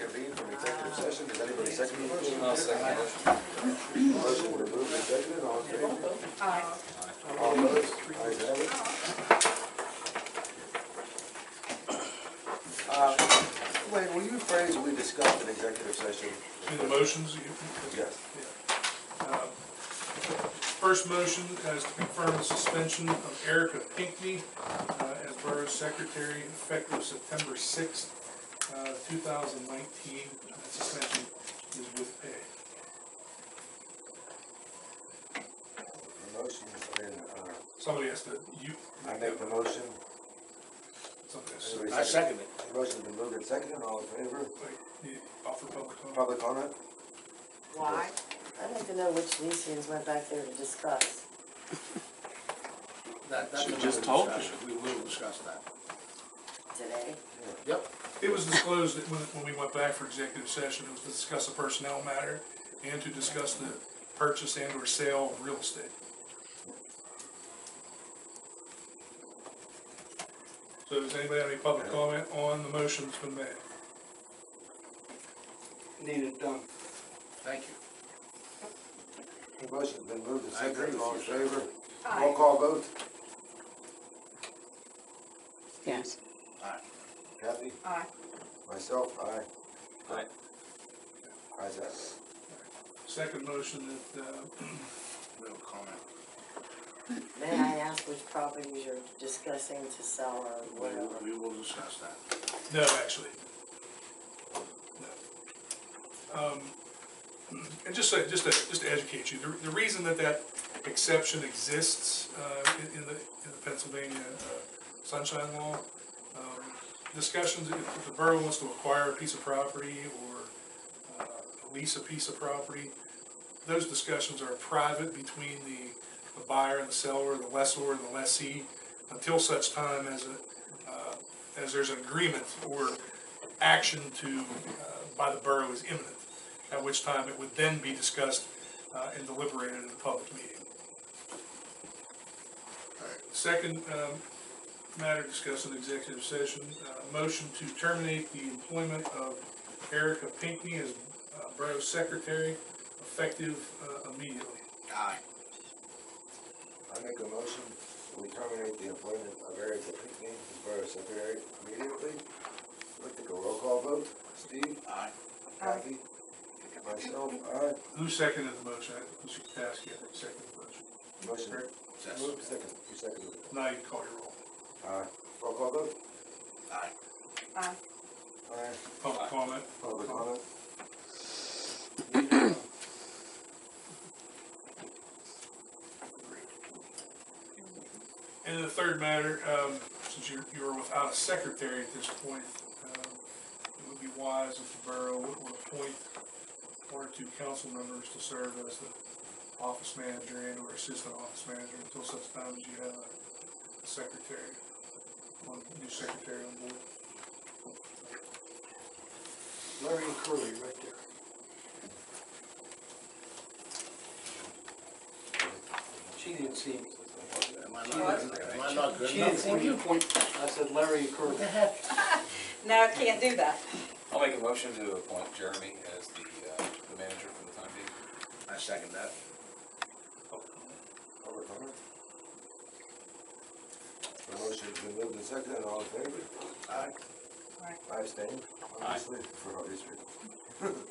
reconvene from executive session. Does anybody second the motion? I'll second the motion. Motion been moved and seconded. All in favor? Aye. All opposed? Ayes have it. Wayne, will you phrase what we discussed in executive session? In the motions? Yes. First motion is to confirm the suspension of Erica Pinckney as Borough Secretary effective September 6th, 2019. That suspension is with pay. The motion's been, Somebody has to, I make the motion. somebody has Anybody I second it. The motion's been moved and seconded. All in favor? to offer public comment. Public comment? Why? I'd like to know which Lysians went back there to discuss. That's She another just told you. discussion. We will discuss that. Today. Yep. It was disclosed that when we went back for executive session, it was to discuss a personnel matter and to discuss the purchase and or sale of real estate. So does anybody have any public comment on the motion that's been made? Need it done. Thank you. The motion's been moved and I agree seconded. with All in you, sir. favor? Aye. Roll call vote. Yes. Aye. Kathy? Aye. Myself? Aye. Aye. Ayes have it. Second motion that, No comment. May I ask which properties you're discussing to sell or whatever? We will discuss that. no, actually. No. And just to educate you, the reason that exception exists in the Pennsylvania Sunshine Law, discussions, if the borough wants to acquire a piece of property or lease a piece of property, those discussions are private between the buyer and the seller, the lessor and the lessee, until such time as there's an agreement or action by the borough is imminent, at which time it would then be discussed and deliberated in a public meeting. Second matter discussed in executive session, motion to terminate the employment of Erica Pinckney as Borough Secretary effective immediately. Aye. I make a motion, we terminate the employment of Erica Pinckney as Borough Secretary immediately. We'll take a roll call vote. Steve? Aye. Kathy? Myself? Aye. Who seconded the motion? Who's task yet? Seconded the motion. Motion Yes. moved, second. You seconded it. Now you can call your roll. Aye. Roll call vote? Aye. Aye. Aye. Public comment. Public comment? And the third matter, since you are without a secretary at this point, it would be wise if the borough would appoint one or two council members to serve as the office manager and or assistant office manager until such time as you have a secretary, one new secretary on board. Larry and Curly right there. She didn't see me. Am I not good She enough didn't see for me you? appoint. I said Larry and Curly. No, I can't do that. I'll make a motion to appoint Jeremy as the manager for the time being. I second that. Public comment? The motion's been moved and seconded. All in favor? Aye. I abstain, obviously, for obvious reasons.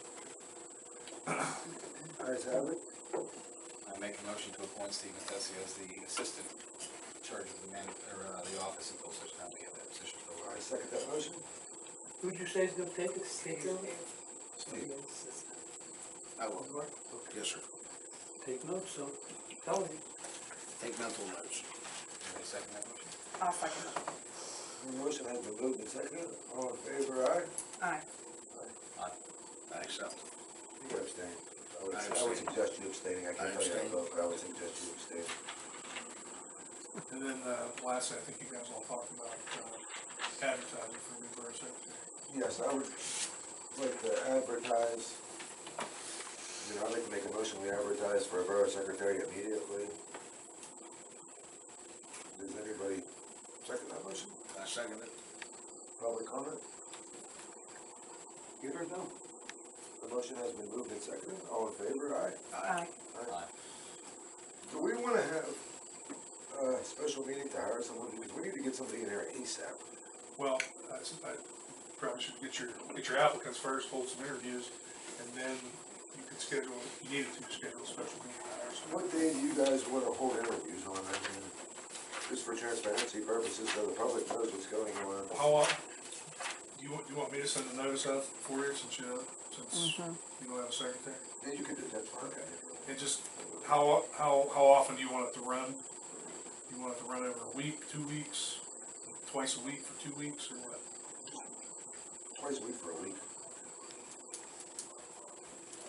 Ayes have it. I make a motion to appoint Steve Matesi as the assistant in charge of the office until such time we have that position filled. I second that motion. Who'd you say is gonna take it? Steve? Steve. I will. Yes, sir. Take notes, so tell me. Take mental notes. Anybody second that motion? I'll second it. The motion has been moved and seconded. All in favor, aye? Aye. Aye. I accept. You abstain. I would abstain. suggest you abstaining. I can't tell you how to abstain. vote, but I would suggest you abstain. And then lastly, I think you guys all talked about advertising for new borough secretary. Yes, I would like to advertise, I'd like to make a motion, we advertise for a borough secretary immediately. Does anybody second that motion? I second it. Public comment? Get her done. The motion has been moved and seconded. All in favor, aye? Aye. Aye. Do we wanna have a special meeting to hire someone, because we need to get somebody in there ASAP. Well, I probably should get your applicants first, hold some interviews, and then you could schedule, you needed to schedule a special meeting to hire someone. What day do you guys wanna hold interviews on? I mean, just for transparency purposes, so the public knows what's going on. How, do you want me to send a notice out for you since you don't have a secretary? Yeah, you can do that, that's fine. Okay. And just, how often do you want it to run? You want it to run over a week, 2 weeks, twice a week for 2 weeks, or what? Twice a week for a week.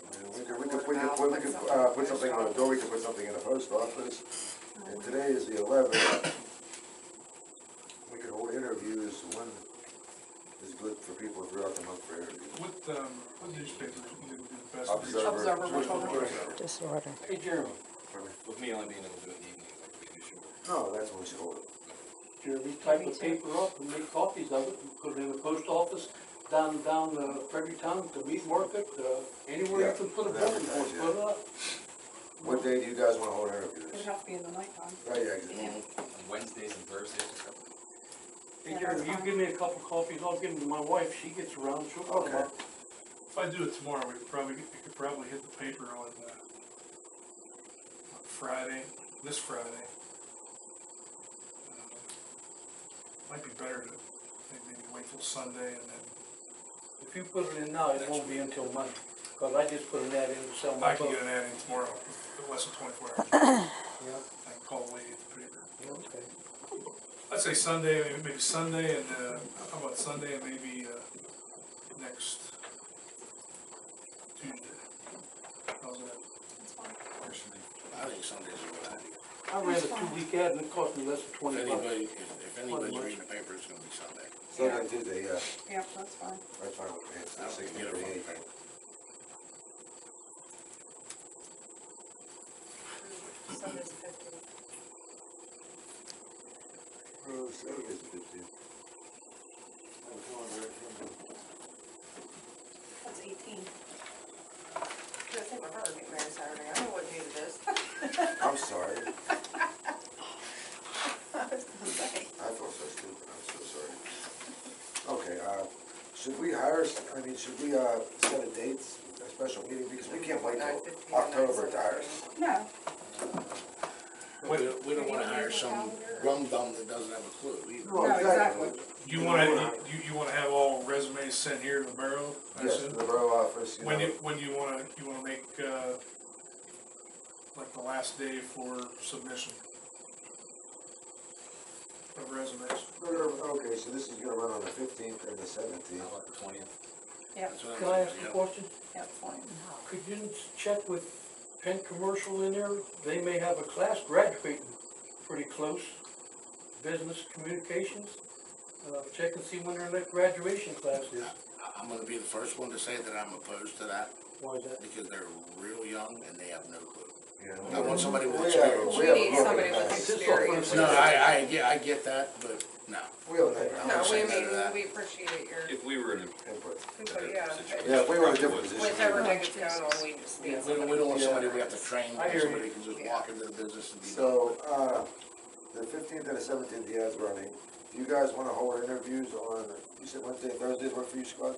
I mean, we could put something on the door, we could put something in the post office, and today is the 11th. We could hold interviews when is good for people throughout the month for interviews. What newspaper you do the best? Observer, which one? Disorder. Hey, Jeremy. With me only being able to do it in the evening, like we do should. No, that's when we should hold it. Jeremy, type the paper up and make copies of it and put it in the post office down Fredericktown, the meat market, anywhere you can put a building for it, put it up. What day do you guys wanna hold It interviews? would have to be in the nighttime. Oh, yeah, exactly. On Wednesdays and Thursdays. Hey, Jeremy, you give me a couple copies, I'll give them to my wife, she gets around, she'll put them Okay. up. If I do it tomorrow, it could probably hit the paper on Friday, this Friday. Might be better to maybe wait till Sunday and then If you put it in now, it won't be until Monday, cause I just put an ad in to sell my I can book. get an ad in tomorrow, less than 24 hours. Yeah, I can call the lady at the paper. okay. I'd say Sunday, maybe Sunday, and how about Sunday and maybe next Tuesday? How's that? I think Sunday's a good idea. I ran a 2-week ad and it cost me less than If $20. if anybody's reading the paper, it's gonna be Sunday. Sunday, Tuesday, yeah, Yep, that's fine. that's fine with me, it's the I don't 16th get or it the from the 18th. paper. Sunday's the 15th. Oh, Saturday's the 15th. I'm calling right from That's 18. I think my brother getting married Saturday. I know what date it is. I'm sorry, I was gonna say. I felt so stupid, I'm so sorry. Okay, should we should we, set a date, a special meeting, because we can't wait till 9:15, October to hire. 9:17. No. We don't wanna hire some rum dum that doesn't have a clue either. Well, No, exactly. You wanna have all resumes sent here to the borough, I Yes, assume? the borough office, you know. When you wanna make, like the last day for submission of resumes? Okay, so this is gonna run on the 15th and the How 17th. about the 20th? Yep, That's what Can I'm I saying, ask a yeah. question? yep, fine. Could you check with Penn Commercial in there? They may have a class graduating pretty close, business communications. Check and see when their next graduation class is. I'm gonna be the first one to say that I'm opposed to that, Why is that? because they're real young and they have no clue. You know. I want somebody with We have- experience. we We have a need look somebody at with that. experience. No, I get that, but no. We have a I'm No, we saying no to that. mean, we appreciate your If we were in input. input, yeah. Yeah, if we were in a different position. Whichever day it's going on, we just need Yeah, We somebody. don't want Yeah. somebody we have to train, I hear somebody you. can just Yeah. walk into the business and be done. So, the 15th and the 17th, the ad's running. Do you guys wanna hold interviews on, you said Wednesday, Thursdays work for you, Scott?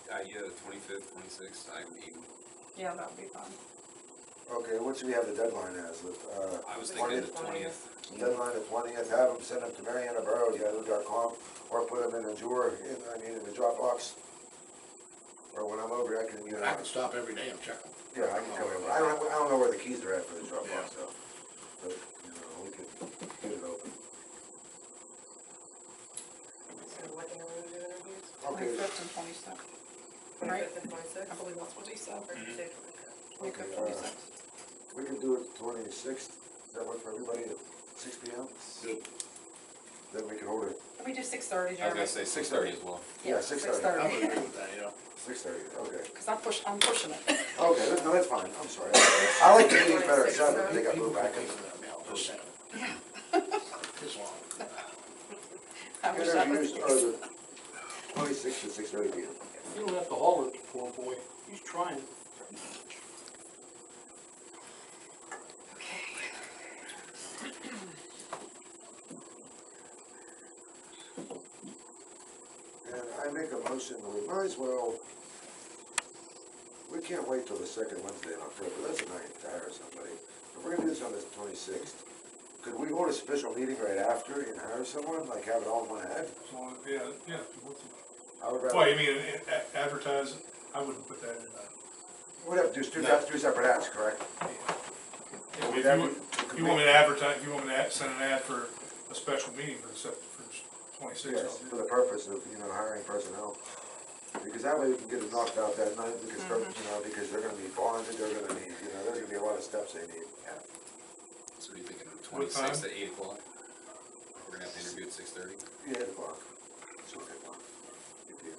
Yeah, the 25th, 26th, I'm even. Yeah, that'd be fine. Okay, what should we have the deadline as? I was thinking the 20th? 20th. Deadline the 20th, have them send them to Mariana Borough, yahoo.com, or put them in a drawer, in the Dropbox. Or when I'm over, I can, I can stop every day and check them. yeah, I can come over. I don't know where the keys are at for the Dropbox though. But, we could get it open. So what day are we doing interviews? Okay, 25th and 26th. Right? 25th and 26th? I believe that's what he said. 26th. 25th, Okay, 26th. we can do it 26th. Does that work for everybody at 6 p.m.? Good. Then we can hold it, Can we do 6:30, I was Jeremy? gonna say 6:30 as well. yeah, 6:30. I would agree with that, yeah. 6:30, okay. Because I'm pushing it. Okay, no, that's fine, I'm sorry. I like the meetings better at 7, but they got moved back. Just saying. Just long. I wish that was Interviews the are case. the 26th to 6:30 p.m. You don't have to haul it might as well, we can't wait till the second Wednesday in October, that's a night to hire somebody. If we're gonna do this on the 26th, could we hold a special meeting right after and hire someone, like have it all in one ad? So, yeah. If you want to. I would Well, rather, you mean advertise, I wouldn't put that in, we'd have to do two separate ads, correct? if you want me to advertise, if you want me to send an ad for a special meeting for Yes, 26th. for the purpose of, hiring personnel. Because that way we can get it knocked out that night, we can start, because they're gonna be bonded, they're gonna need, there's gonna be a lot of steps they need. So you're thinking the What time? 26th at 8 o'clock? We're gonna have to interview at 6:30? Yeah, 8 o'clock. It's okay, 8 p.m.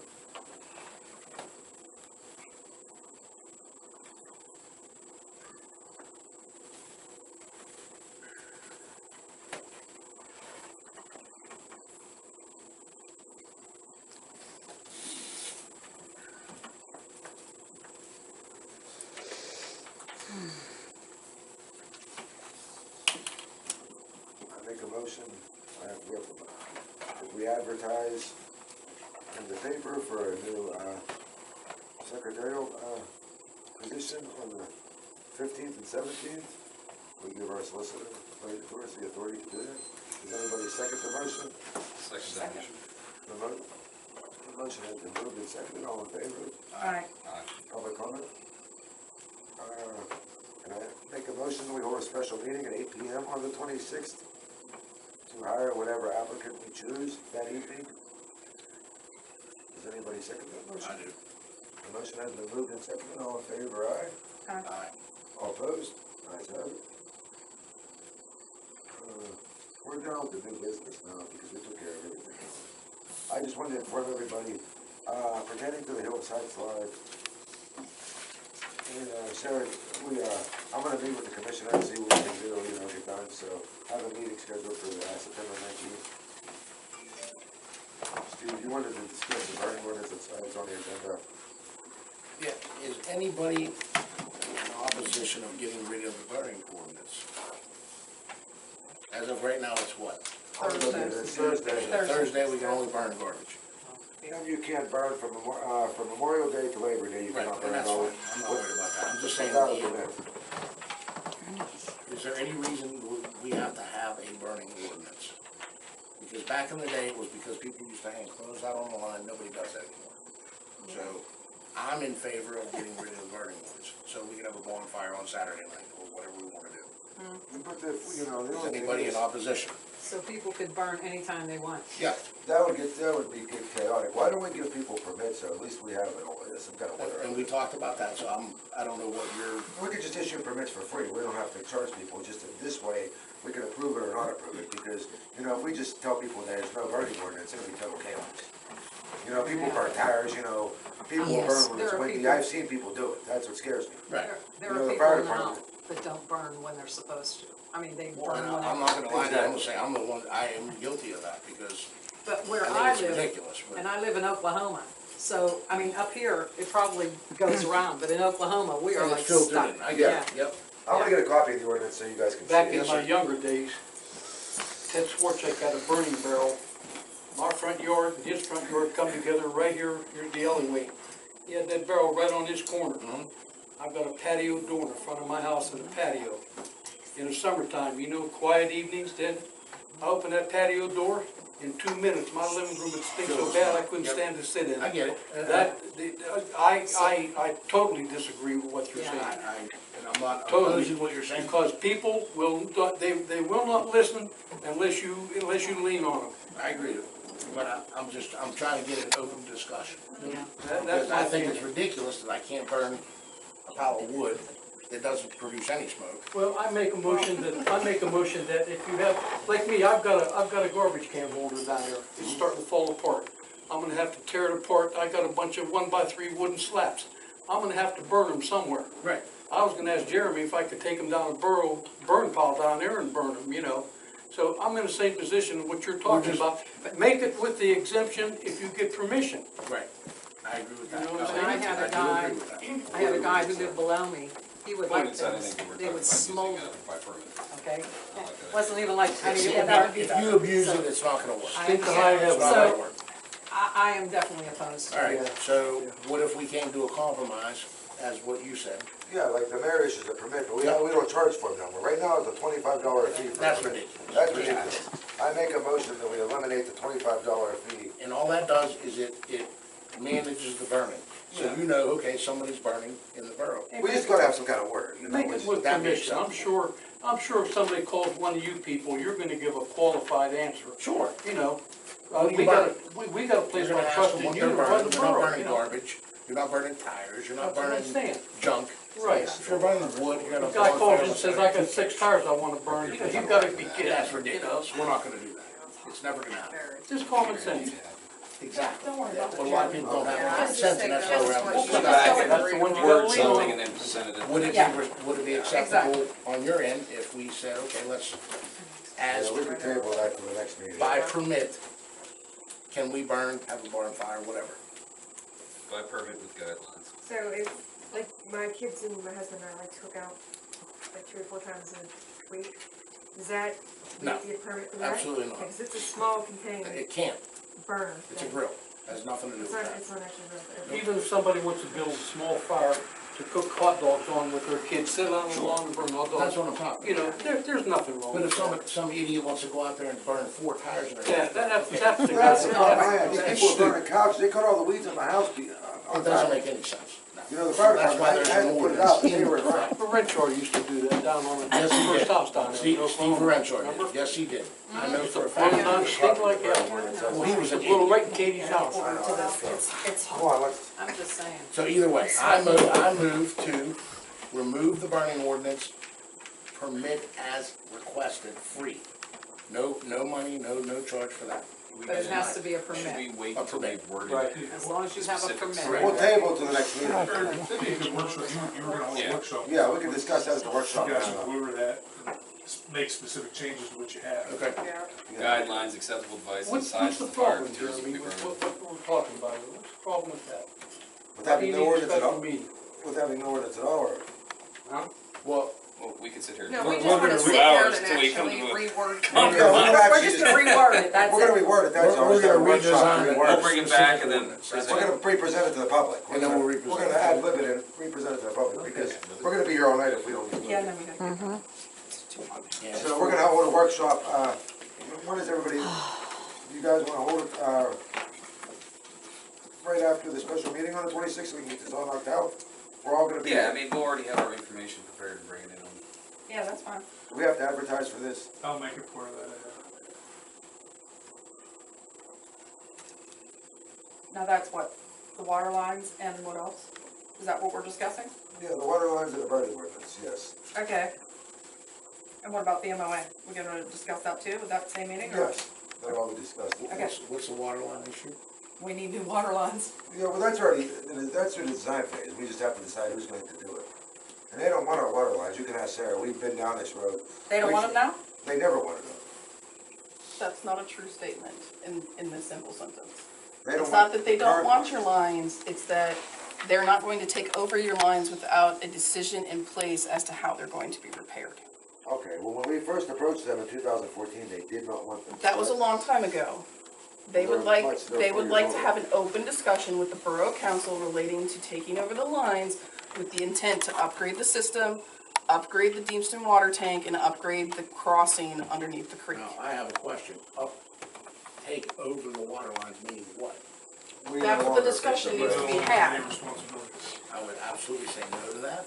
I make a motion, if we advertise in the paper for a new, secretarial, position on the 15th and 17th, we give our solicitor, the authority to do that. Does anybody second the motion? Second that motion. The motion has been moved and seconded, all in favor? Alright, Aye. Public comment? Can I make a motion that we hold a special meeting at 8 p.m. on the 26th to hire whatever applicant we choose that evening? Does anybody second that motion? I do. The motion has been moved and seconded, all in favor, aye? Aye. All opposed? Ayes have it. We're down to new business now because we took care of everything. I just wanted to inform everybody, pertaining to the hillside slide. And, Sarah, I'm gonna meet with the commissioner and see what we can do, get done, so I have a meeting scheduled for September 19th. Steve, you wanted to discuss the burning ordinance, it's on the agenda. Yeah, is anybody in opposition of getting rid of the burning ordinance? As of right now, it's what? It's Thursday. Thursday, we can only burn garbage. And you can't burn from Memorial Day to Labor Day, you Right, cannot and burn that's all. fine, I'm not worried about that, I'm just saying, Without a permit. is there any reason we have to have a burning ordinance? Because back in the day, it was because people used to hang clothes out on the line, nobody does that anymore. So, I'm in favor of getting rid of the burning ordinance, so we can have a bonfire on Saturday night, or whatever we wanna do. But the Is only thing anybody in is, opposition? so people could burn anytime they want. Yeah. that would be chaotic. Why don't we give people permits, so at least we have some kind of order? And we talked about that, so I don't know what you're, We could just issue permits for free, we don't have to charge people, just this way, we can approve it or not approve it, because, if we just tell people there's no burning ordinance, it'll be total chaos. People burn tires, people will burn when it's There are windy, people- I've seen people do it, that's what scares me. right. There The are fire people now department- that don't burn when they're supposed to. I mean, they Well, burn and when I'm they're. not gonna lie to you, I'm gonna say, I'm the one, I am guilty of that, because But where I I think it's live, ridiculous, but. and I live in Oklahoma, so, I mean, up here, it probably goes around, but in Oklahoma, we are And like it's filtered stuck. in, I Yeah. get it, yep. I'm gonna get a copy of the ordinance so you guys can see Back it. in my younger days, Ted Swartzek had a burning barrel. My front yard and his front yard come together right here at the alleyway. He had that barrel right on his corner. Mhm. I've got a patio door in the front of my house and a patio. In the summertime, quiet evenings, then I open that patio door, in 2 minutes, my living room would stink so bad I couldn't Yep. stand to sit in I it. get it. I totally disagree with what you're Yeah. saying. And I'm not Totally. opposing what you're saying. Because people will, they will not listen unless you lean on them. I agree, but I'm trying to get an open discussion. Yeah. That's Because my I think opinion. it's ridiculous that I can't burn a pile of wood that doesn't produce any smoke. Well, I make a motion that if you have, like me, I've got a garbage can holder down there, it's starting to fall apart. I'm gonna have to tear it apart, I got a bunch of 1x3 wooden slabs, I'm gonna have to burn them somewhere. Right. I was gonna ask Jeremy if I could take them down a burn pile down there and burn them, So I'm in the same position of what you're talking about, but make it with the exemption if you get permission. Right. I agree with that. You know what I'm saying? I had a do guy- agree with that. I had a guy who lived below me, he would Well, like it's not things, anything we're they talking would about using smolder, by permit. okay? I like that. Wasn't even like, I mean, If that would be if better. you abuse So- it, it's not gonna work. I Think the high understand. heaven. It's not So- gonna work. I am definitely opposed to it. Alright, so what if we came to a compromise, as what you said? Yeah, like the mayor issues a permit, but we don't charge for them no more. Right now, it's a $25 fee for a That's permit. ridiculous. That's ridiculous. I make a motion that we eliminate the $25 fee. And all that does is it manages the burning. So you know, okay, somebody's burning in the borough. We just gotta have some kind of order, you know? Make it with That makes permission, sense. I'm sure if somebody calls one of you people, you're gonna give a qualified answer, Sure. you know. What do you We burn? gotta place You're our gonna ask trust them in what you they're to burning, run the you're not borough, burning you know. garbage, you're not burning tires, you're not That's what I'm burning saying. junk. Right. If you're burning wood, you're gonna. The guy calls and says, I got 6 tires I wanna burn, you gotta be kidding. That's ridiculous, we're not gonna do that. It's never gonna happen. Just common sense. Exactly. Don't worry about But a lot of people don't have Yeah, I common just sense, think and that's why we're that's having what this you discussion. That's the one you Word gotta lean something on. and then present it. Would it Yeah. be, would it be acceptable on your end if we said, okay, let's, as Yeah, we can table that for the next meeting. by permit, can we burn, have a barn fire, whatever? By permit with guidelines. So if, like, my kids and my husband and I like took out like 3 or 4 times a week, does that No, need to be a permit for that? absolutely not. Because it's a small container It can't, burner. it's a thing. grill, has nothing to do It's with not, that. it's not actually real, but okay. Even if somebody wants to build a small fire to cook hot dogs on with their kids, sit on the lawn and burn hot That's dogs, what I'm talking you know, about. there's nothing wrong But with if that. some idiot wants to go out there and burn 4 tires in a Yeah, day, that's the That's the guy. problem I have. These That's people are stupid. burning couches, they cut all the weeds in my house on it doesn't fire. make any sense. No. You know, the fire That's why department, there's I had an to put it ordinance out, they in were the right. The Renshaw used to do that down on the Yes, he first did. house down there. Steve Renshaw did, yes, he did. I know for a One fact. time, stink like hell. Well, he was an Well, idiot. right in Katie's house. To this, it's Come on, let's, I'm just saying. So either way, I move to remove the burning ordinance, permit as requested, free. No money, no charge for that. But it has to be a Should we permit, wait A until permit. they've worded Right. it? as long as you have a Specifics. permit. we'll table to the next meeting. That'd be a good workshop, you were gonna hold a Yeah. workshop. Yeah, we can discuss that at the You workshop. guys will go over that, and make specific changes to what you have. Okay. Yeah. Yeah. Guidelines, acceptable devices, What's size the of the fire, problem, materials to Jeremy, be with burned. what we're talking about? What's the problem with that? With Why do having you no need a ordinance at special all, meeting? with having no ordinance at all, or? Well, Well, we could sit here. No, for we just longer wanna than sit 2 here hours and till we come actually to a reword. Yeah, we're We're actually just gonna reword it, that's We're gonna it. reword it, that's all. we're It's not a gonna workshop to redesign it. reword We'll it. bring it back and then We're We're present gonna pre-present it to the public. And then we'll We're re-present gonna it. ad lib it and re-present it to the public, because we're gonna be here all night if we don't get Yeah, it. no, we don't. yeah, So we're gonna hold a workshop, when is everybody, you guys wanna hold it, right after the special meeting on the 26th, so we can get this all knocked out? We're all gonna be Yeah, I here. mean, we'll already have our information prepared and bring it in on. Yeah, that's fine. We have to advertise for this. I'll make it part of that. Now that's what, the water lines and what else? Is that what we're discussing? Yeah, the water lines and the burning ordinance, yes. Okay. And what about the MOA? We're gonna discuss that too, with that same meeting? or- Yes, that'll all be discussed. Okay. what's the water line issue? We need new water lines. Yeah, well, that's already, that's through the design phase, we just have to decide who's going to do it. And they don't want our water lines, you can ask Sarah, we've been down this road. They don't want them now? They never wanted them. That's not a true statement in this simple sentence. They don't It's want not that they the don't current want your lines, it's that they're not going to take over your lines without a decision in place as to how they're going to be repaired. Okay, well, when we first approached them in 2014, they did not want them. That was a long time ago. They would They're like, they're they would 4 like years to old. have an open discussion with the Borough Council relating to taking over the lines with the intent to upgrade the system, upgrade the Deemston water tank, and upgrade the crossing underneath the creek. Now, I have a question. Take over the water lines meaning what? We That's no what the longer discussion fix needs them. to be Any had. responsibility. I would absolutely say no to that.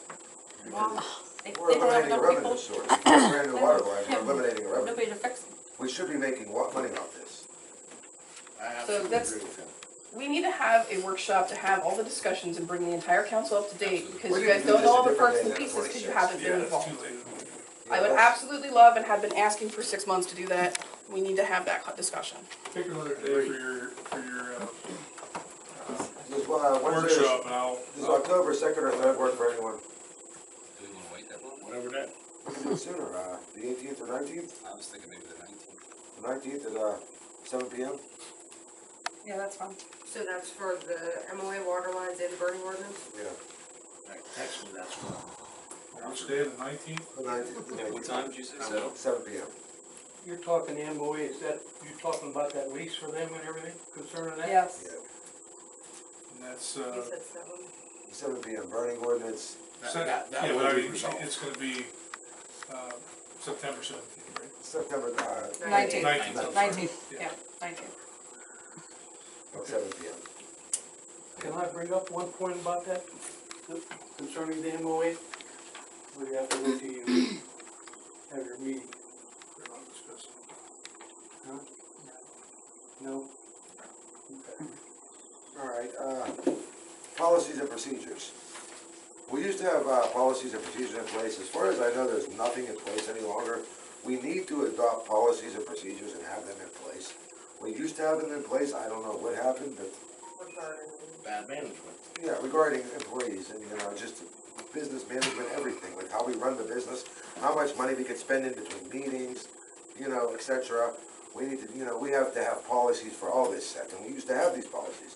Well, they We're don't have eliminating a enough revenue people, source. We're brand new water lines, we're eliminating a revenue. nobody to fix them. We should be making what money off this? I absolutely that's- agree with him. We need to have a workshop to have all the discussions and bring the entire council up to date, because We you need guys to do don't this know a all the different parts day and than pieces, because you 26. haven't Yeah, been that's involved. too late. I would absolutely love and have been asking for 6 months to do that. We need to have that discussion. Pick another day for your, This, Wednesday, workshop, and I'll, does October 2nd or 3rd work for anyone? Do we wanna wait that long? Whatever that. We can do it sooner, the 18th or 19th? I was thinking maybe the 19th. The 19th at, 7 PM? Yeah, that's fine. So that's for the MOA water lines and the burning ordinance? Yeah. Right, text me that stuff. which day, the 19th? The 19th. At what time did you say? I will. 7 PM. You're talking the MOA, is that, you talking about that lease for them and everything concerning that? Yes. Yeah. And that's, You said 7. 7 PM burning ordinance, That yeah, will but I be mean, resolved. it's gonna be, September 17th, right? September, 19th. 19th. 19th, yeah, 19th. at 7 PM. Can I bring up one point about that concerning the MOA? Or do you have to wait till you have your meeting? We're not discussing. Huh? No? Okay. All right, policies and procedures. We used to have policies and procedures in place. As far as I know, there's nothing in place any longer. We need to adopt policies and procedures and have them in place. We used to have them in place. I don't know what happened, but Bad management. yeah, regarding employees and, you know, just business management, everything, like how we run the business, how much money we could spend in between meetings, you know, et cetera. We need to, you know, we have to have policies for all this set, and we used to have these policies.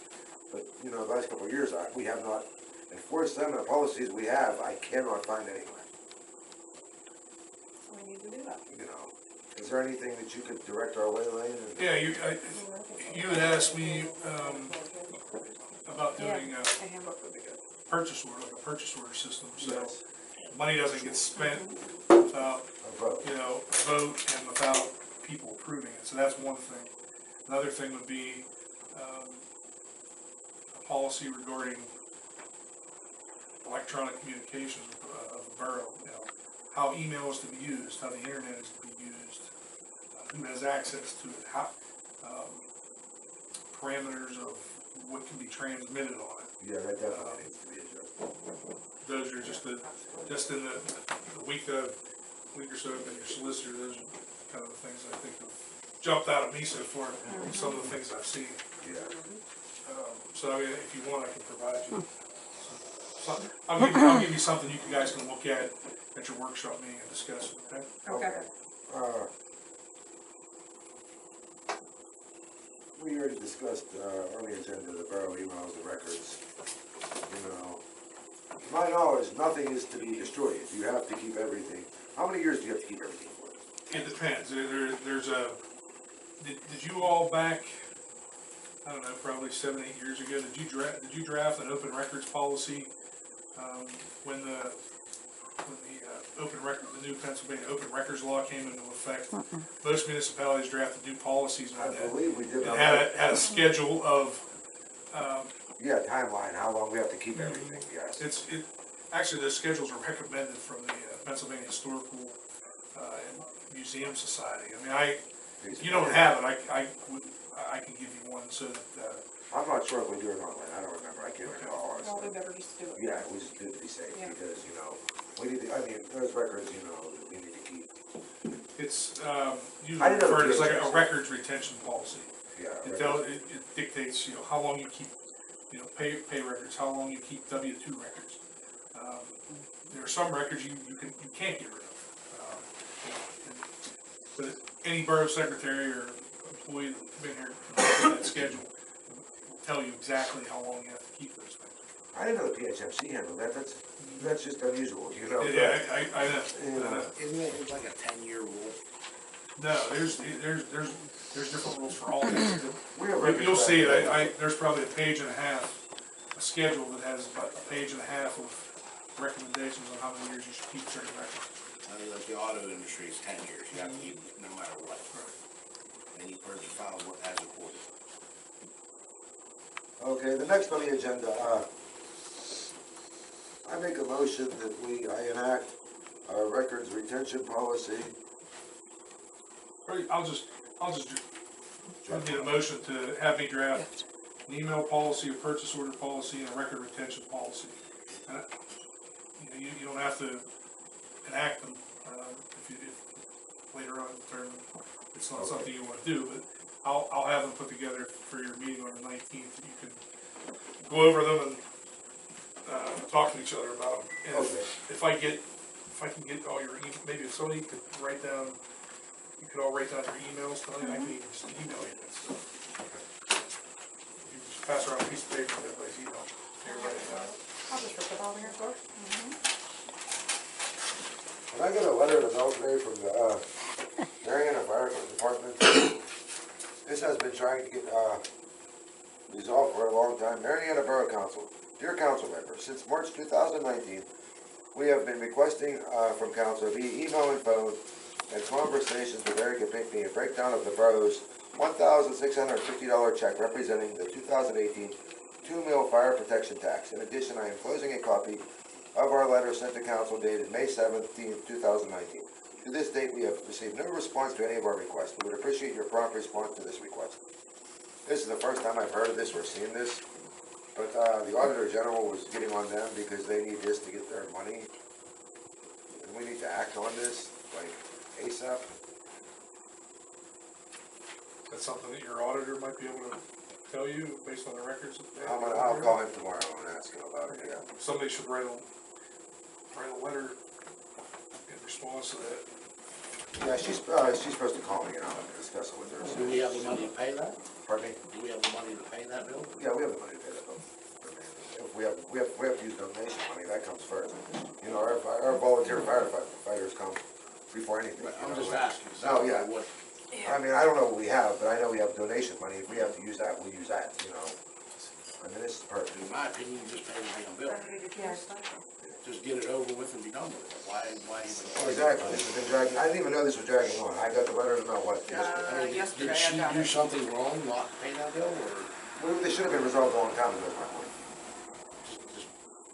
But, you know, the last couple of years, we have not enforced them, and the policies we have, I cannot find anywhere, So we need to do that. you know. Is there anything that you could direct our way, Lane? Yeah, you had asked me, about doing A handbook would be good. a purchase order, like a purchase order system, so Yes, money doesn't get spent without, a vote. you know, vote and without people approving it, so that's one thing. Another thing would be, a policy regarding electronic communications of the borough, you know, how email is to be used, how the internet is to be used, who has access to it, how, parameters of what can be transmitted on it. Yeah, that definitely needs to be adjusted. Those are just in the week or so I've been your solicitor, those are kind of the things I think have jumped out at me so far, some of the things I've seen. Yeah. So I mean, if you want, I can provide you some, I'll give you something you guys can look at your workshop meeting and discuss, okay? Okay. We already discussed on the agenda the borough emails, the records, you know. To my knowledge, nothing is to be destroyed. You have to keep everything. How many years do you have to keep everything for? It depends, there's a, did you all back, I don't know, probably 7, 8 years ago, did you draft an open records policy, when the the new Pennsylvania open records law came into effect? Most municipalities drafted new policies I on that. believe we did. It had a schedule of, Yeah, timeline, how long we have to keep everything, yes. actually, those schedules are recommended from the Pennsylvania Historical and Museum Society. I mean, if you don't have it, I can give you one so that, I'm not sure if we do it online, I don't remember, I can't recall. Well, we better just do it. Yeah, we just do it to be safe, Yeah. because, you know, we need to, I mean, those records, you know, we need to keep. it's I usually didn't know referred as like PHS. a records retention policy. Yeah. It dictates, you know, how long you keep, you know, pay records, how long you keep W-2 records. There are some records you can't get rid of. But any borough secretary or employee that's been here with that schedule will tell you exactly how long you have to keep those things. I didn't know the PHMC handled that, that's just unusual, you know? Yeah, I know. You know. Isn't it like a 10-year rule? No, there's different rules for all these. We have records You'll see back it, then. there's probably a page and a half, a schedule that has about a page and a half of recommendations on how many years you should keep certain records. I mean, like the auto industry is 10 years, you have to keep it no matter what. And you purge the file as recorded. Okay, the next on the agenda, I make a motion that I enact a records retention policy. I'll just need a motion to have me draft an email policy, a purchase order policy, and a record retention policy. And, you don't have to enact them, if later on determine it's not something you wanna do, but I'll have them put together for your meeting on the 19th, and you can go over them and, talk to each other about them. And Okay. if I can get all your, maybe if somebody could write down, you could all write down your emails tonight, I can even just email you that stuff. You just pass around a piece of paper with everybody's email, here, write it down. I'll just rip it out of here, Clerk. And I got a letter in the mail today from the Marietta Fire Department. This has been trying to get resolved for a long time. Marietta Borough Council. Dear council members, since March 2019, we have been requesting from council via email and phone and conversations with Eric and Pinckney a breakdown of the borough's $1,650 check representing the 2018 2-mil fire protection tax. In addition, I am closing a copy of our letter sent to council dated May 17, 2019. To this date, we have received no response to any of our requests. We would appreciate your prompt response to this request. This is the first time I've heard of this or seen this, but the Auditor General was getting on them because they need this to get their money. And we need to act on this, like, ASAP. That's something that your auditor might be able to tell you based on the records. That they have. I'll call him tomorrow and ask him about it, yeah. Somebody should write a letter in response to that. Yeah, she's supposed to call me and I'll discuss it with her. Do we have the money to pay that? Pardon me? Do we have the money to pay that bill? Yeah, we have the money to pay that bill. If we have to use donation money, that comes first. You know, our volunteer firefighters come before anything. I'm just asking. No, yeah. What, I mean, I don't know what we have, but I know we have donation money. If we have to use that, we'll use that, you know. I mean, this is perfect. in my opinion, you just pay the damn bill. Just get it over with and be done with it. Why even? Exactly, this has been dragging, I didn't even know this was dragging on. I got the letter about what, I mean, yesterday did she I got do it. something wrong not to pay that bill, or well, they should have been resolved a long time ago, my point. just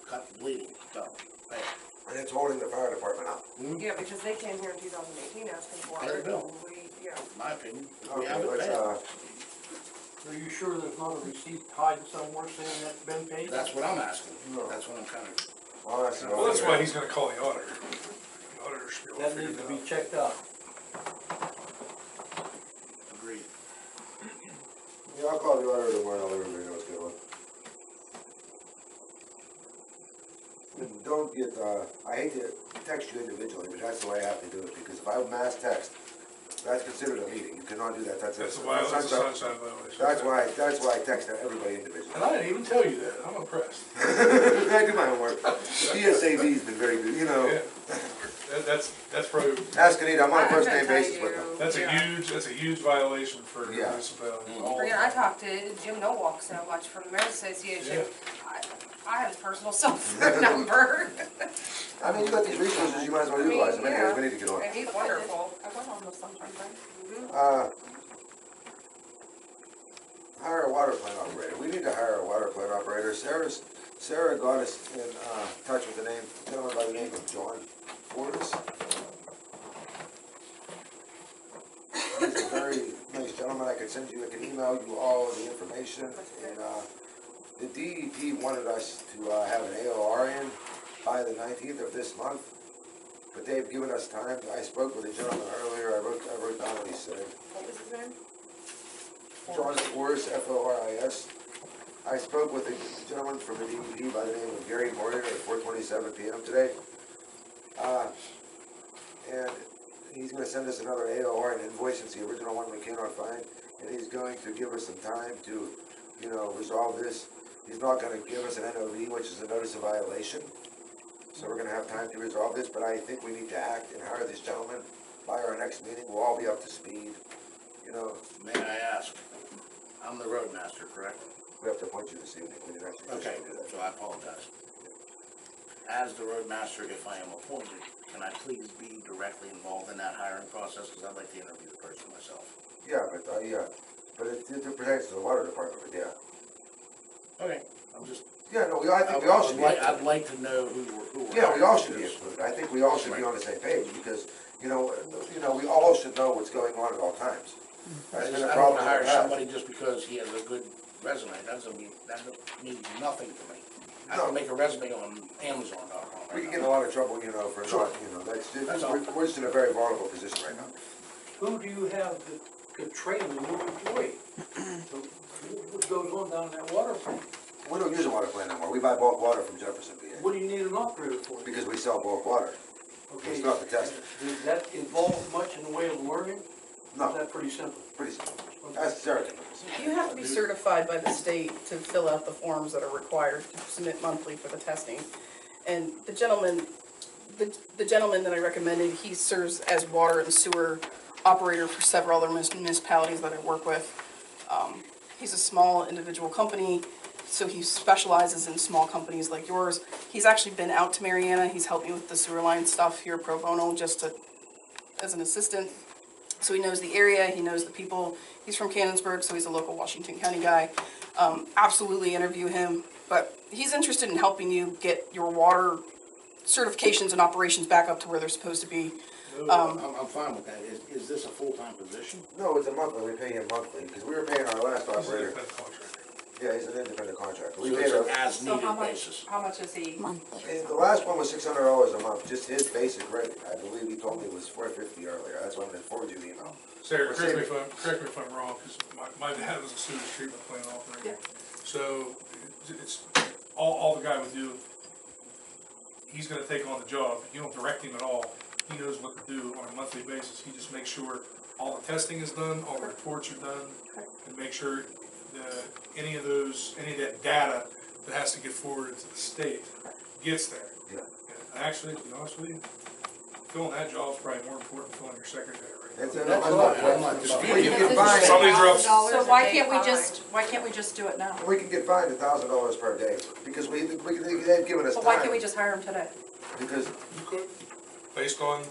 cut the bleeding? Done. Pay it. And it's holding the fire department up. Yeah, because they came here in 2018 asking for Pay the it, bill. and we, yeah. In my opinion, if we Okay, have it, let's, pay it. Are you sure there's not a receipt tied somewhere saying that's been paid? That's what I'm asking. No. That's what I'm kind of. well, that's an Well, that's auditor. why he's gonna call the auditor. The auditor should be able to That figure needs it to be out. checked out. Agreed. Yeah, I'll call the auditor tomorrow and I'll let everybody know what's going on. And don't get, I hate to text you individually, but that's the way I have to do it, because if I mass text, that's considered a meeting. You cannot do that. That's That's a sunshine. sunshine violation. That's why I text everybody individually. And I didn't even tell you that. I'm impressed. I do my homework. DSAV's been very good, you know. Yeah. That's probably, Ask Anita, I'm on a I have first to name tell basis with you, them. that's a huge violation for Yeah. municipality. I mean, I talked to Jim Nowalk so much from the Mayor's Association. I have his personal cell phone number. I mean, you got these resources, you might as well utilize them anyways. We need to get on. And he's wonderful. I went on the sunshine thing. Hire a water plant operator. We need to hire a water plant operator. Sarah got us in touch with a gentleman by the name of John Fortis. He's a very nice gentleman. I can email you all the information. And the DEP wanted us to have an AOR in by the 19th of this month, but they've given us time. I spoke with a gentleman earlier. I wrote down what he said. What was his name? John Fortis, Foris. I spoke with a gentleman from the DEP by the name of Gary Moyer at 4:27 p.m. today. And he's going to send us another AOR and invoice. It's the original one we cannot find. And he's going to give us some time to, you know, resolve this. He's not going to give us an NOV, which is a notice of violation. So we're going to have time to resolve this, but I think we need to act and hire this gentleman by our next meeting. We'll all be up to speed, you know. May I ask? I'm the roadmaster, correct? We have to appoint you this evening. We didn't actually Okay, do that. so I apologize. As the roadmaster, if I am appointed, can I please be directly involved in that hiring process? Because I'd like to interview the person myself. Yeah, but it pertains to the water department, but yeah. Okay, I'm just. Yeah, no, I think we all should be. I'd like to know who we're. Yeah, we all should be included. I think we all should be on the same page because, you know, we all should know what's going on at all times. That's been a I don't problem wanna in hire the past. somebody just because he has a good resume. That means nothing to me. I No. can make a resume on Amazon.com. We can get in a lot of trouble, you know, for not, you know, That's all. we're just in a very vulnerable position right now. Who do you have to train the new employee? So, what goes on down in that water plant? We don't use a water plant anymore. We buy bulk water from Jefferson, PA, What do you need an operator for? because we sell bulk water. Okay, It's not the test. does that involve much in the way of learning? No. Is that pretty simple? Pretty simple. That's Sarah. You have to be certified by the state to fill out the forms that are required to submit monthly for the testing. And the gentleman that I recommended, he serves as water and sewer operator for several other municipalities that I work with. He's a small individual company, so he specializes in small companies like yours. He's actually been out to Mariana. He's helped me with the sewer line stuff here pro bono, as an assistant. So he knows the area, he knows the people. He's from Canonsburg, so he's a local Washington County guy. Absolutely interview him, but he's interested in helping you get your water certifications and operations back up to where they're supposed to be. I'm fine with that. Is this a full-time position? No, it's a monthly, we pay him monthly, because we were paying our last He's an operator, independent contractor. yeah, he's an independent contractor. So We it's paid an our, as-needed basis. How much is he? and the last one was $600 a month, just his basic rate, I believe he told me was $450 earlier, that's why I'm gonna forward you the email. Sarah, correct me if I'm wrong, because my dad was a sewage treatment plant operator. So it's, all the guy would do, he's gonna take on the job, you don't direct him at all, he knows what to do on a monthly basis, he just makes sure all the testing is done, all the reports are done, and make sure that any of that data that has to get forwarded to the state gets there. Yeah. And actually, to be honest with you, filling that job is probably more important than filling your secretary right now. I'm not disputing We can it. get fined, Somebody drops, So why can't we just do it now? we can get fined $1,000 per day, because they've given us So time. why can't we just hire him today? Because, you could, based on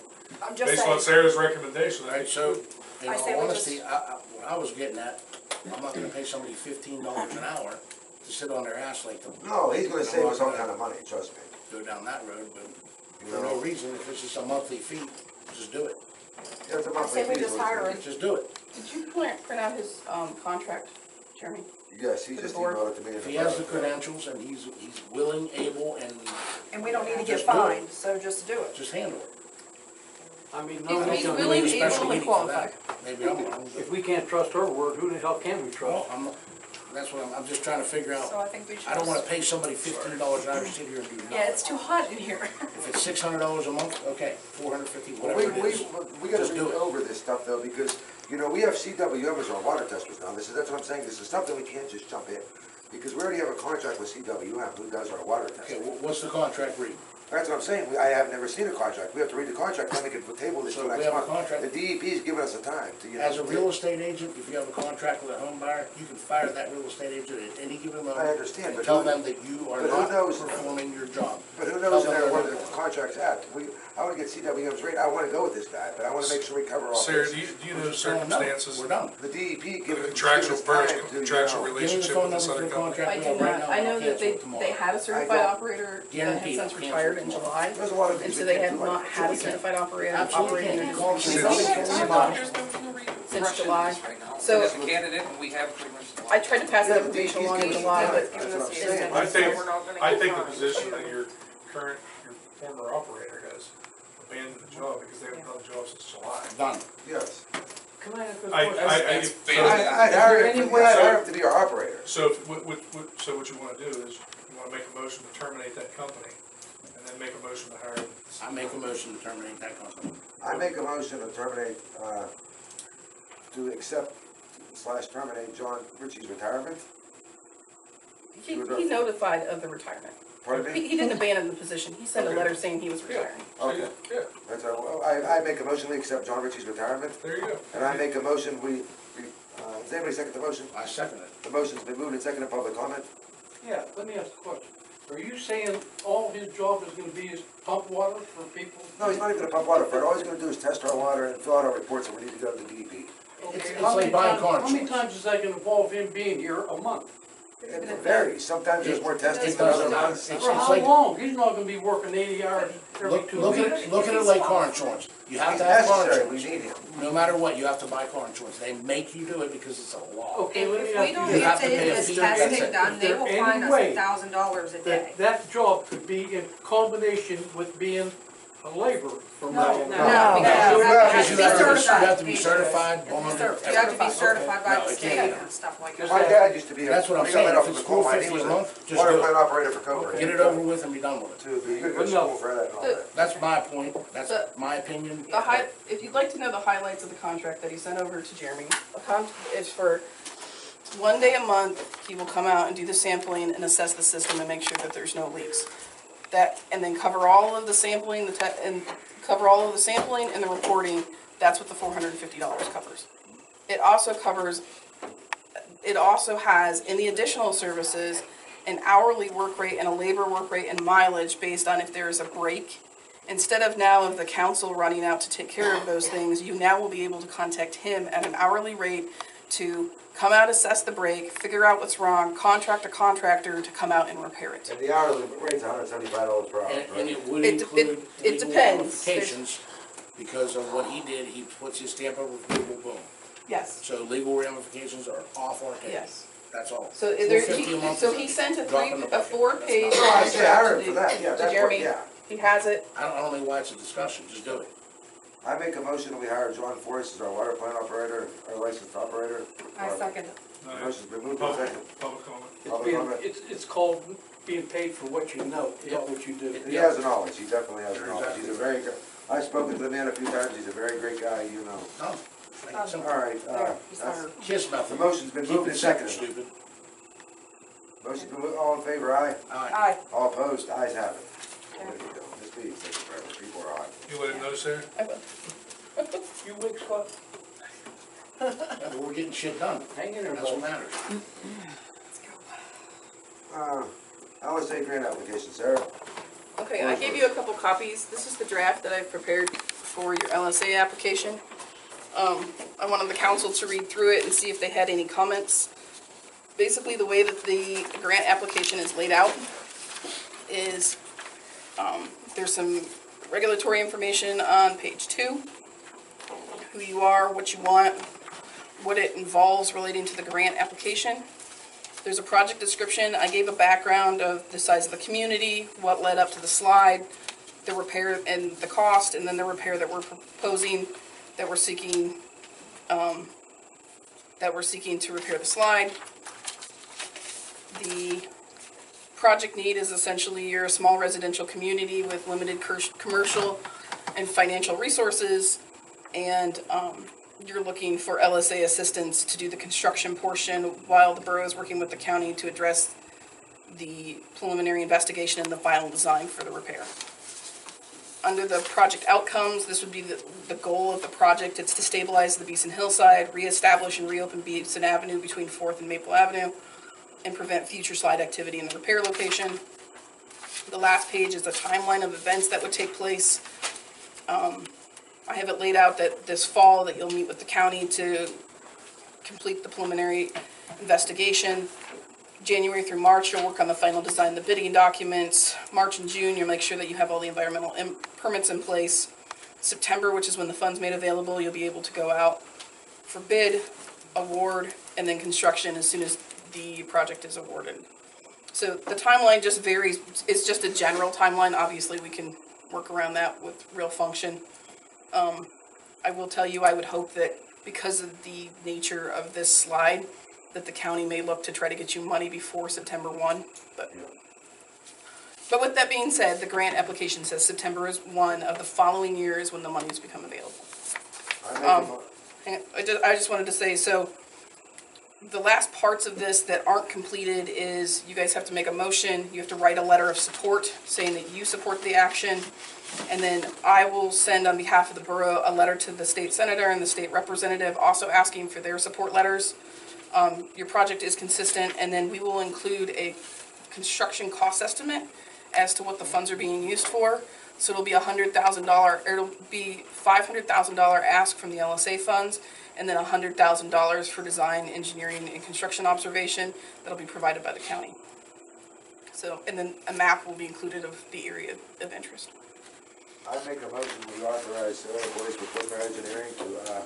I'm just Based on saying, Sarah's recommendation, Right, so, in I say all we honesty, what I was getting at, I'm not gonna pay somebody $15 an hour to sit on their ass like them. no, he's gonna save us all kind of money, trust me. Go down that road, but for no reason, if it's just a monthly fee, just do it. That's a I monthly say we fee, is just what hire it him. Just do it. Did you print out his contract, Jeremy? is. Yes, he For the just board. emailed it to me. in If the he has the file. credentials and he's willing, able, and And we don't need to get Just do it. fined, so just do it. just handle it. I mean, He's no, willing, don't need a able, special and meeting for qualified. that. Maybe I'm wrong, if but, we can't trust her word, who the hell can we well, trust? that's what I'm just trying to figure So out. I think we should. I don't wanna pay somebody $15 an hour to sit here and do nothing. Yeah, it's too hot in here. If it's $600 a month, okay, $450, Well, whatever it is. we gotta Just do read it. over this stuff though, because, you know, we have CWM as our water testers now, that's what I'm saying, this is something we can't just jump in. Because we already have a contract with CWM who does our water Okay, testing. what's the contract read? That's what I'm saying, I have never seen a contract, we have to read the contract, then we can table this So till we next have a month. contract. The DEP's given us a time to, you know. As a real estate agent, if you have a contract with a home buyer, you can fire that real estate agent at any given moment. I understand, And but tell who- them that you are but who not knows? performing your job. But who knows in Tell there them what they're the not. contract's at, I wanna get CWM's rate, I wanna go with this guy, but I wanna make sure we cover all Sarah, this. do you know the Tell them, no, circumstances, we're done. The DEP the given contractual, us time to, contractual you know, Give me the relationship phone with this number other for the company? contract I we do have right not, now. I and know I'll that cancel they it tomorrow. had a certified operator that had Guaranteed, since I'll retired in cancel it July. There's a lot of And things so we they can't had do not like had a this. certified operator Absolutely operating can't. in Call since July. So As a candidate, and we have pretty much. I tried to pass Yeah, that the information DEP's along in given us July, time. but That's what I'm saying. I think the position that your former operator has abandoned the job because they haven't done the job since July. Done. Yes. Can I ask a I, question? I, It's so- basically- I'd hire him, Anyway, I'd hire him to be our operator. So, so what you wanna do is, you wanna make a motion to terminate that company, and then make a motion to hire. I make a motion to terminate that company. I make a motion to terminate, to accept / terminate John Ritchie's retirement. he notified of the retirement. Pardon me? He didn't abandon the position, he sent a letter saying he was retiring. Okay. Yeah, That's, I make a motion, we accept John Ritchie's retirement, there you go. and I make a motion, does anybody second the motion? I second it. The motion's been moved and seconded, public comment? Yeah, let me ask a question. Are you saying all his job is gonna be is pump water for people? No, he's not even gonna pump water for it, all he's gonna do is test our water and fill out our reports, and we need to go to the DEP. It's How like many buying times- car How many insurance. times is that gonna involve him being here? A month? It varies, sometimes there's more testing It than other doesn't. months. It's For how like- long? He's not gonna be working 80 hours every Look, 2 look weeks. at it like car insurance. You have He's to have car necessary, we insurance. need him. No matter what, you have to buy car insurance. They make you do it because it's a law. Okay, let me If ask we you don't this. You have get to pay a this fee, that's testing it. done, they Is will there fine any us way $1,000 a day. That job could be in combination with being a laborer for No, my. no, No. because you have Because to you be have to certified. be certified, bonded, You have to be everything. certified by No, the it state can't. and stuff like My that. dad used to be a. That's what I'm he got saying. let If off it's the coal mine. He $4.50 was a month, just water do it. plant operator for Cobra. Get it over with and be done with it. To, you could go to school for that and all that. That's my point. That's my opinion. If you'd like to know the highlights of the contract that he sent over to Jeremy, it's for 1 day a month, he will come out and do the sampling and assess the system and make sure that there's no leaks. And then cover all of the sampling, and the reporting. That's what the $450 covers. It also covers, it also has, in the additional services, an hourly work rate and a labor work rate and mileage based on if there is a break. Instead of now of the council running out to take care of those things, you now will be able to contact him at an hourly rate to come out, assess the break, figure out what's wrong, contract a contractor to come out and repair it. And the hourly rate's $175 per hour, And right? it would It- include it legal depends. ramifications, because of what he did, he puts his stamp of approval, boom. Yes, So legal ramifications are off our case. yes. That's all. So there, $450 a month so is he sent a drop in the bucket. 4-page That's Oh, I see, I heard contract for that, yeah, to that's what, Jeremy. yeah. He has it. I don't know why it's a discussion, just do it. I make a motion that we hire John Forrest as our water plant operator, our licensed operator. I second it. The motion's been moved and seconded. Public comment. Public comment. It's called being paid for what you know, not what you do. He has the knowledge, he definitely has the knowledge, he's a very good, I've spoken to the man a few times, he's a very great guy, you know. No. Make it simple. All right, There, he's that's, hired. Kiss the nothing. motion's been Keep moved it and simple, seconded. stupid. Motion's been moved, all in favor, aye? Aye. Aye. All opposed, ayes have it. What are you doing? This meeting's taking forever, people are on. You let him know, Sarah? I will. You wig Scott, Yeah, but we're getting shit done. hang in there, That's what bud. matters. LSA grant application, Sarah? Okay, I gave you a couple copies. This is the draft that I've prepared for your LSA application. I wanted the council to read through it and see if they had any comments. Basically, the way that the grant application is laid out is, there's some regulatory information on page 2. Who you are, what you want, what it involves relating to the grant application. There's a project description. I gave a background of the size of the community, what led up to the slide, the repair and the cost, and then the repair that we're proposing, that we're seeking to repair the slide. The project need is essentially you're a small residential community with limited commercial and financial resources, and you're looking for LSA assistance to do the construction portion while the borough is working with the county to address the preliminary investigation and the final design for the repair. Under the project outcomes, this would be the goal of the project. It's to stabilize the Beeson Hillside, reestablish and reopen Beeson Avenue between 4th and Maple Avenue, and prevent future slide activity in the repair location. The last page is a timeline of events that would take place. I have it laid out that this fall that you'll meet with the county to complete the preliminary investigation. January through March, you'll work on the final design, the bidding documents. March and June, you'll make sure that you have all the environmental permits in place. September, which is when the funds made available, you'll be able to go out for bid, award, and then construction as soon as the project is awarded. So the timeline just varies. It's just a general timeline. Obviously, we can work around that with real function. I will tell you, I would hope that because of the nature of this slide, that the county may look to try to get you money before September 1. But with that being said, the grant application says September is 1 of the following year is when the monies become available. I just wanted to say, so the last parts of this that aren't completed is you guys have to make a motion. You have to write a letter of support saying that you support the action. And then I will send on behalf of the borough a letter to the state senator and the state representative also asking for their support letters. Your project is consistent, and then we will include a construction cost estimate as to what the funds are being used for. So it'll be $100,000, it'll be $500,000 ask from the LSA funds, and then $100,000 for design, engineering, and construction observation that'll be provided by the county. So, and then a map will be included of the area of interest. I make a motion we authorize Sarah Boyce with preliminary engineering to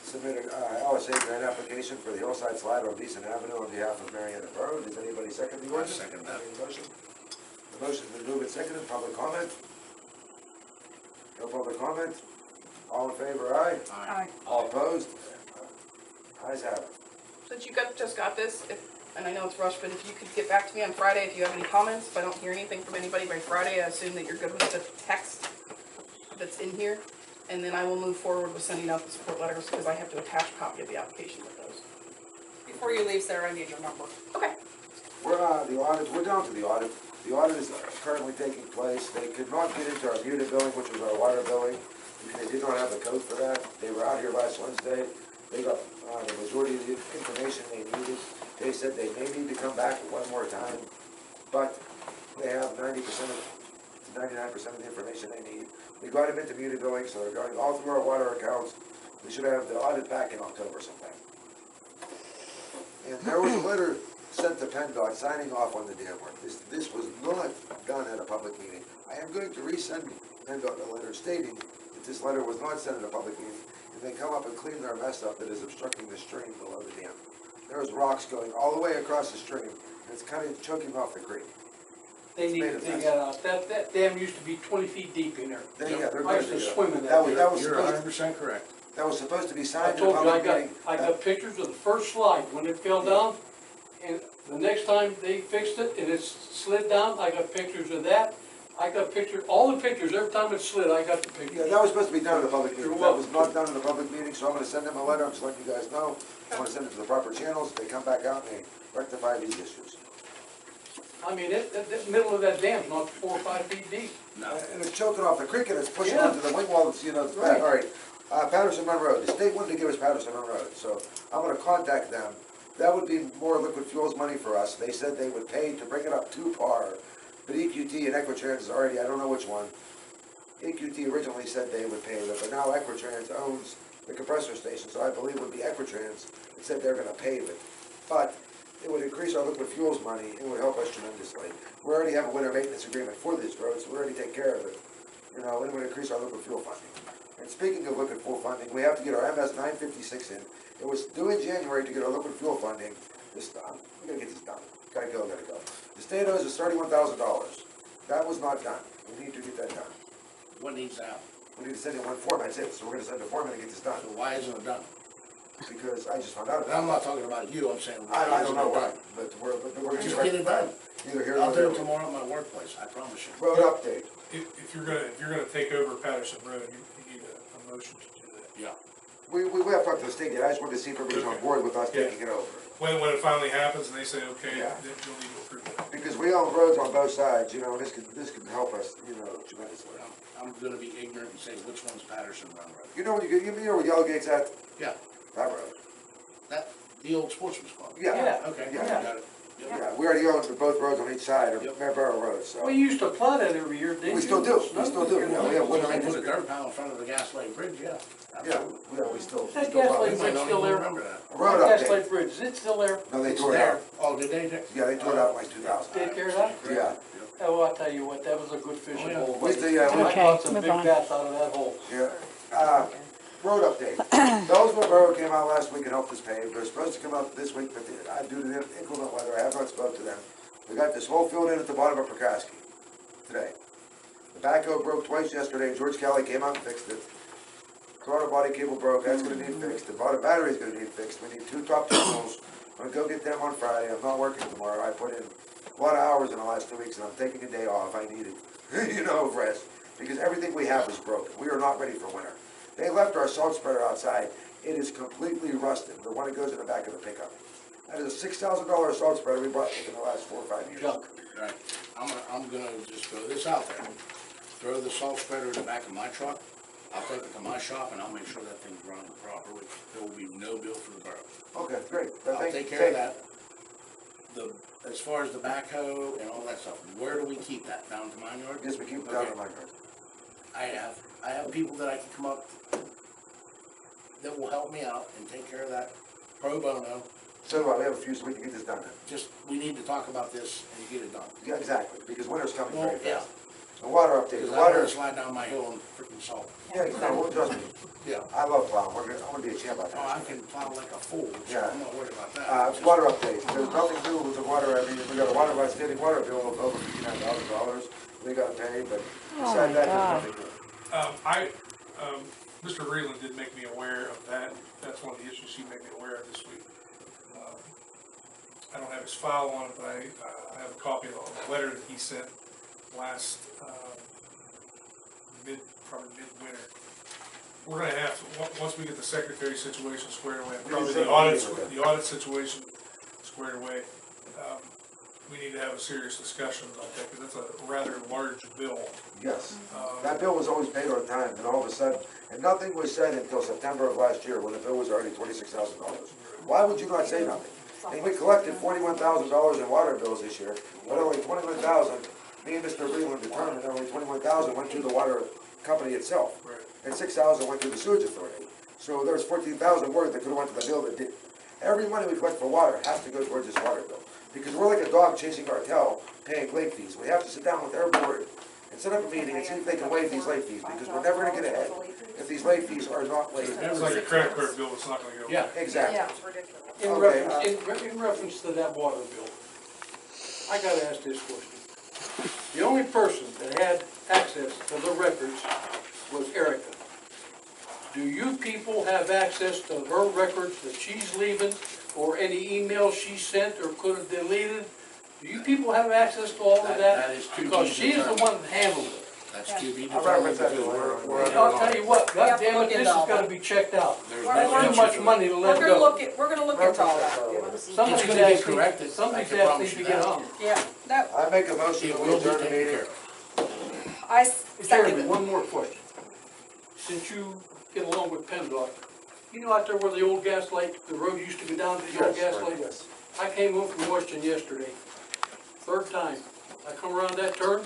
submit an LSA grant application for the hillside slide on Beeson Avenue on behalf of Marietta Borough. Does anybody second the ordinance? Second that. Any motion? The motion's been moved and seconded. Public comment? No public comment? All in favor, aye? Aye. All opposed? Ayes have it. Since you just got this, and I know it's rushed, but if you could get back to me on Friday if you have any comments. If I don't hear anything from anybody by Friday, I assume that you're good with the text that's in here. And then I will move forward with sending out the support letters because I have to attach a copy of the application with those. Before you leave, Sarah, I need your number. Okay. We're down to the audit. The audit is currently taking place. They could not get into our muted billing, which was our water billing. They did not have the code for that. They were out here last Wednesday. They got, the majority of the information they needed. They said they may need to come back one more time, but they have 90% to 99% of the information they need. We got them into muni billing, so they're going all through our water accounts. We should have the audit back in October sometime. And there was a letter sent to PennDOT signing off on the dam work. This was not done at a public meeting. I am going to resend PennDOT a letter stating that this letter was not sent at a public meeting, and they come up and clean their mess up that is obstructing the stream below the dam. There's rocks going all the way across the stream, and it's kind of choking off the creek. They need to dig that out. That dam used to be 20 feet deep in there. Yeah, they're I going used to to do that. swim in That was, that. that was You're supposed, 100% correct. that was supposed to be I signed in a told you, public meeting. I got pictures of the first slide when it fell down, and the next time they fixed it and it slid down, I got pictures of that. I got pictures, all the pictures, every time it slid, I got the Yeah, pictures. that was supposed to be done in a public meeting. You're That was welcome. not done in a public meeting, so I'm gonna send them a letter, I'm just letting you guys know. I'm gonna send it to the proper channels, they come back out and they rectify these issues. I mean, the middle of that dam's not 4 or 5 feet deep. No. And it's choking off the creek and it's pushing Yeah. onto the wing wall, it's, you know, it's bad. All right. Patterson Run Road, the state wanted to give us Patterson Run Road, so I'm gonna contact them. That would be more liquid fuels money for us. They said they would pay to bring it up to par, but EQT and Equitrans is already, I don't know which one. EQT originally said they would pay it, but now Equitrans owns the compressor station, so I believe it would be Equitrans that said they're gonna pave it. But it would increase our liquid fuels money, it would help us tremendously. We already have a winter maintenance agreement for these roads, so we already take care of it. You know, it would increase our liquid fuel funding. And speaking of liquid fuel funding, we have to get our MS 956 in. It was due in January to get our liquid fuel funding. We gotta get this done. Gotta go. The state owes us $31,000. That was not done. We need to get that done. What needs to happen? We need to send in one form, that's it. So we're gonna send a form in and get this done. So why isn't it done? Because I just found out And I'm about not talking about you, I'm saying it. why I isn't don't know it why, done? but we're gonna Just get get it done. Either here or I'll do there. it tomorrow at my workplace, I promise you. Road update. If you're gonna take over Patterson Road, you need a motion to do that. Yeah. We have talked to the state yet. I just wanted to see if everybody's on board with us taking it over. When it finally happens and they say, okay, Yeah. then you'll need to approve that. Because we own roads on both sides, you know, and this could help us, you know, tremendously. I'm gonna be ignorant and say which one's Patterson Run Road. You know, you know where Yellow Gate's at? Yeah, That road. that, the old sportsman's club. Yeah. Okay, Yeah. got it. Yep. Yeah, we already own both roads on each side of Yep. Maryborough Road, so. We used to plow that every year, didn't you? We still do, we still do, yeah, we have When winter they maintenance put a agreement. dirt pile in front of the Gaslight Bridge, yeah. Yeah, we still. That still gas follow line it. You might not still even there? remember that. Road That update. Gaslight Bridge, is it still there? No, they It's tore it there. out. Oh, did they? Yeah, they tore it out in like 2000. Take care of that? Yeah, Oh, I'll tell you what, that was a good fishing Oh, yeah. hole. We used to, yeah, we- I caught some big bass out of that hole. yeah. Road update. Bellersville Borough came out last week and helped us pave. They're supposed to come out this week, but due to the inclement weather, I have not spoke to them. We got this whole field in at the bottom of Prakaski today. The backhoe broke twice yesterday. George Kelly came out and fixed it. Throttle body cable broke, that's gonna need fixed. The bottom battery's gonna need fixed. We need 2 top terminals. I'm gonna go get them on Friday. I'm not working tomorrow. I put in a lot of hours in the last 2 weeks and I'm taking a day off. I need it, you know, rest. Because everything we have is broken. We are not ready for winter. They left our salt spreader outside. It is completely rusted, the one that goes in the back of the pickup. That is a $6,000 salt spreader we bought in the last 4 or 5 years. Junk. Right, I'm gonna just throw this out there. Throw the salt spreader in the back of my truck. I'll take it to my shop and I'll make sure that thing's running properly. There will be no bill for the borough. Okay, great. I'll take care of that. As far as the backhoe and all that stuff, where do we keep that? Down to mine yard? Yes, we keep it down in my yard. I have people that I can come up that will help me out and take care of that pro bono. So do I. We have a few, so we can get this done then. Just, we need to talk about this and get it done. Yeah, exactly, because winter's coming Well, very yeah, fast. The water update, because the I don't water, wanna slide down my hill and freaking salt. yeah, no, trust me, Yeah. I love plowing, I'm gonna be a champ out Oh, I there. can plow like a fool, so Yeah. I'm not worried about that. Just- Water update, there's nothing new with the water, I mean, we got a water, outstanding water bill of over $59,000, we gotta pay, but besides that, there's nothing new. Mr. Reland did make me aware of that. That's one of the issues he made me aware of this week. I don't have his file on it, but I have a copy of the letter that he sent last, probably midwinter. We're gonna have to, once we get the secretary situation squared away, probably the audit situation squared away, we need to have a serious discussion about that, because that's a rather large bill. Yes, that bill was always paid on time, and all of a sudden, and nothing was said until September of last year, when the bill was already $26,000. Why would you not say nothing? And we collected $41,000 in water bills this year, but only 21,000, me and Mr. Breland determined that only 21,000 went to the water company itself. Right. And 6,000 went to the sewage authority. So there's 14,000 worth that could've went to the bill that did. Every money we collect for water has to go towards this water bill. Because we're like a dog chasing our tail, paying late fees. We have to sit down with their board and set up a meeting and see if they can waive these late fees, because we're never gonna get ahead if these late fees are not waived. It's like a credit card bill, it's not gonna go. Yeah. Exactly. Yeah, it's ridiculous. In reference to that water bill, I gotta ask this question. The only person that had access to the records was Erica. Do you people have access to her records that she's leaving, or any emails she sent or could have deleted? Do you people have access to all of that? That is to be Because she's the determined. one that handled it. That's to be I'll determined, reference that because to we're And I'll tell you what, We have to goddammit, look this into has all gotta that. be checked out. There's We're no That's too answer much to it. money to We're let gonna go. look at, we're gonna look into all that. Somebody's It's gonna get asking, corrected, I somebody's can promise asking to you get that. on. Yeah, that, I make a motion It to will be adjourn the taken meeting. care of. I Jeremy, second it. one more question. Since you get along with PennDOT, you know out there where the old gas light, the road used to go down to the old gas Yes, light? yes. I came home from Washington yesterday, third time. I come around that turn,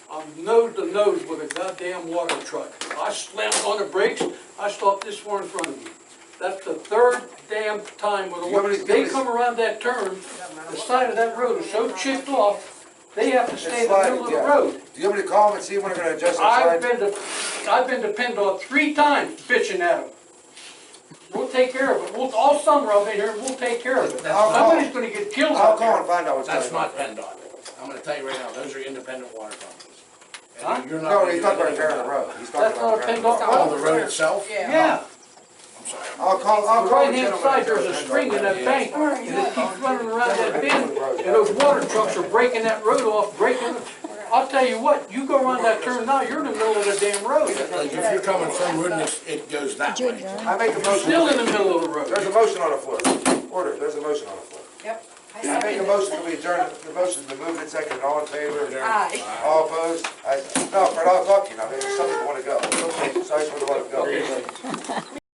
I'm nose to nose with a goddamn water truck. I slammed on the brakes, I stopped this far in front of me. That's the third damn time with a water, they come around that turn, the side of that road is so chipped off, they have to stay in the middle of the road. Do you want me to call them and see when they're gonna adjust their I've sign? been to PennDOT 3 times bitching at them. We'll take care of it. All summer I've been here, and we'll take care of it. I'll call. Somebody's gonna get killed I'll out call there. and find out what's going That's on. not PennDOT. I'm gonna tell you right now, those are independent water companies. Huh? And you're not. No, gonna he's do talking about anything repairing the road. He's talking That's not about a repairing the PennDOT road. Oh, the road itself? Yeah, I'm sorry. I'll call the the right-hand side, there's a string in that bank, and it keeps running around that bend, and those water trucks are breaking that road off, breaking it. I'll tell you what, you go around that turn now, you're in the middle of the damn road. Like if you're coming from Woodness, it goes that way. I make a motion. Still in the middle of the road. There's a motion on the floor. Order, there's a motion on the floor. Yep. I make a motion to adjourn, the motion's been moved and seconded, all in favor? Aye. All opposed? No, Fred, I'll talk to you now, maybe some people wanna go. So I just wanna let them go.